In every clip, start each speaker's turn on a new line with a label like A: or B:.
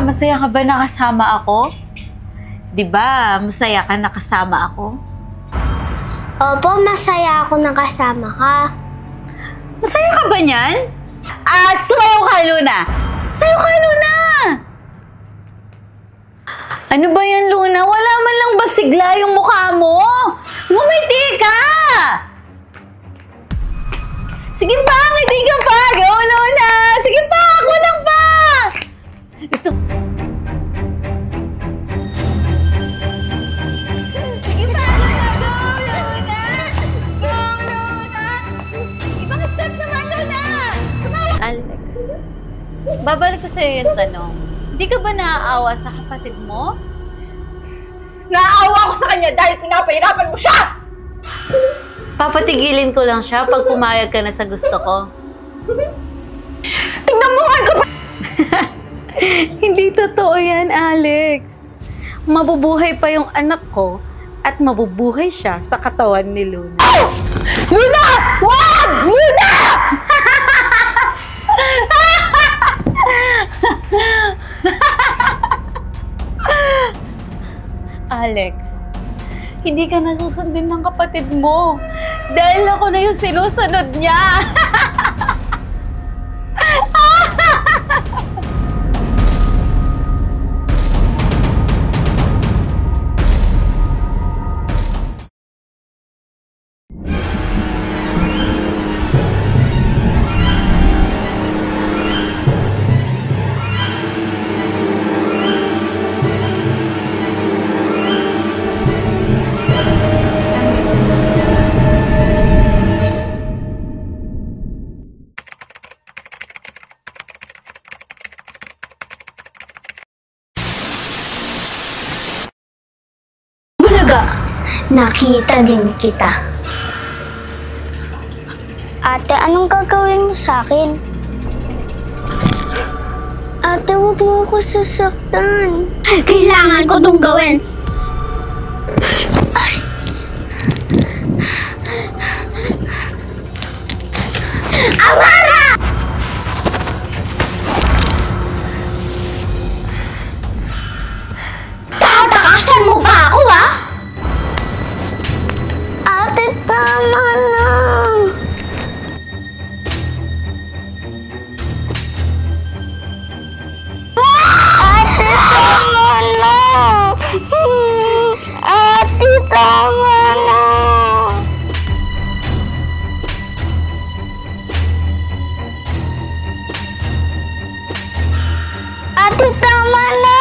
A: masaya ka ba nakasama ako? 'Di ba, masaya ka nakasama ako?
B: Opo, masaya ako nakasama ka.
A: Masaya ka ba niyan? Sumayaw ka, Luna! Sayaw ka, Luna! Ano ba yan, Luna? Wala man lang ba sigla yung mukha mo? Ngumiti ka! Sige pa, ngiti ka pa! Go, Luna! Sige pa, kulang pa! Gusto... Sige pa, Luna! Go, Luna! Go, Luna! Ibang step naman, Luna! Alex, babalik ko sa'yo yung tanong. Hindi ka ba naaawa sa kapatid mo?
C: Naaawa ko sa kanya dahil pinapahirapan mo siya!
A: Papatigilin ko lang siya pag pumayag ka na sa gusto ko.
C: Tingnan mo nga ka pa!
A: Hindi totoo yan, Alex. Mabubuhay pa yung anak ko at mabubuhay siya sa katawan ni Luna.
C: Oh! Luna! Wag! Luna!
A: Alex, hindi ka nasusundin ng kapatid mo dahil ako na yung sinusunod niya.
B: Nakita din kita. Ate, anong gagawin mo sa akin? Ate, huwag mo ako sasaktan. Kailangan ko itong gawin. Amara! Tatakasan mo pa ako, ha? Tama na! Ate, tama na! Ate, tama na! Ate, tama na!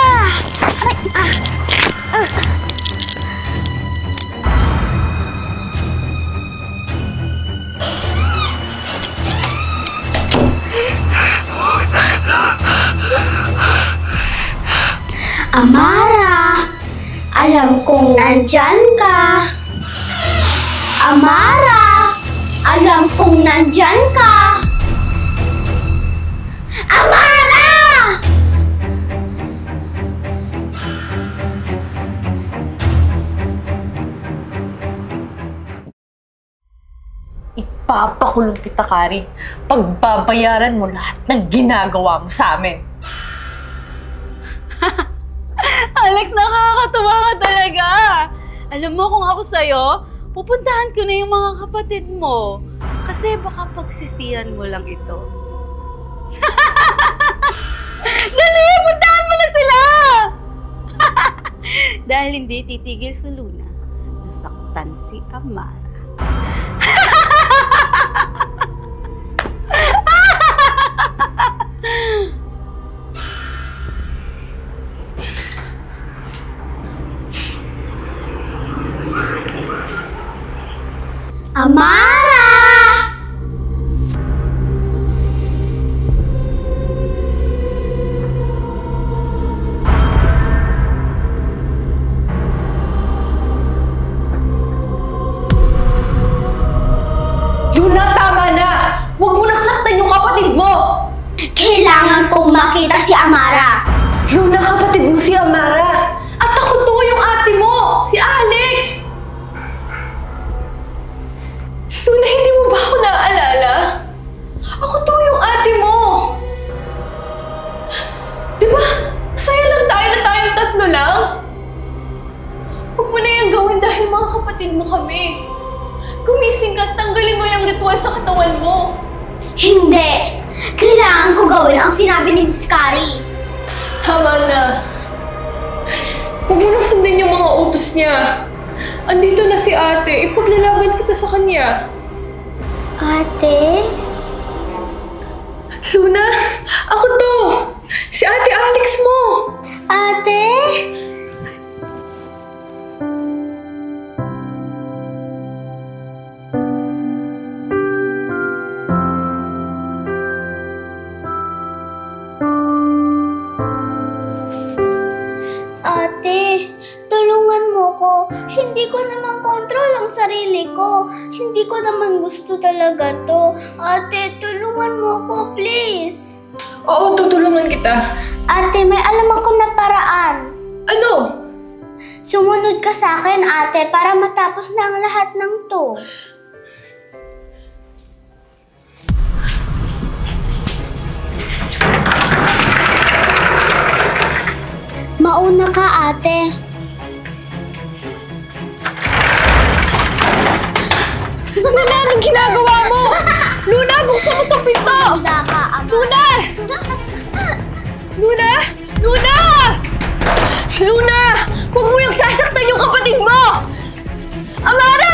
B: Amara, alam kong nandyan ka. Amara, alam kong nandyan ka. Amara!
C: Ipapakulong kita, Kari. Pagbabayaran mo lahat ng ginagawa mo sa amin.
A: Alex, nakakatuwa ka talaga! Alam mo kung ako sa'yo, pupuntahan ko na yung mga kapatid mo. Kasi baka pagsisihan mo lang ito. Dali! Puntahan mo na sila! Dahil hindi titigil si Luna, nasaktan si Amara.
B: Amara!
C: Luna, tama kapatid mo kami. Gumising ka at tanggalin mo yung ritual sa katawan mo.
B: Hindi! Kailangan ko gawin ang sinabi ni Miss Carrie.
C: Tama na. Huwag mo nang sundin yung mga utos niya. Andito na si ate. Ipaglalaban kita sa kanya.
B: Ate?
C: Luna, ako to. Si Ate Alex mo.
B: Ate? Ate, tulungan mo ko. Hindi ko naman kontrol ang sarili ko. Hindi ko naman gusto talaga to. Ate, tulungan mo ko, please.
C: Oo, tutulungan kita.
B: Ate, may alam ako na paraan.
C: Ano?
B: Sumunod ka sa akin, ate, para matapos na ang lahat ng to. Mauna ka, ate.
C: Ano na? Anong ginagawa mo? Luna, buksan mo itong pinto!
B: Mauna ka, ama.
C: Luna! Luna! Luna! Luna! Huwag mo yung sasaktan yung kapatid mo! Amara!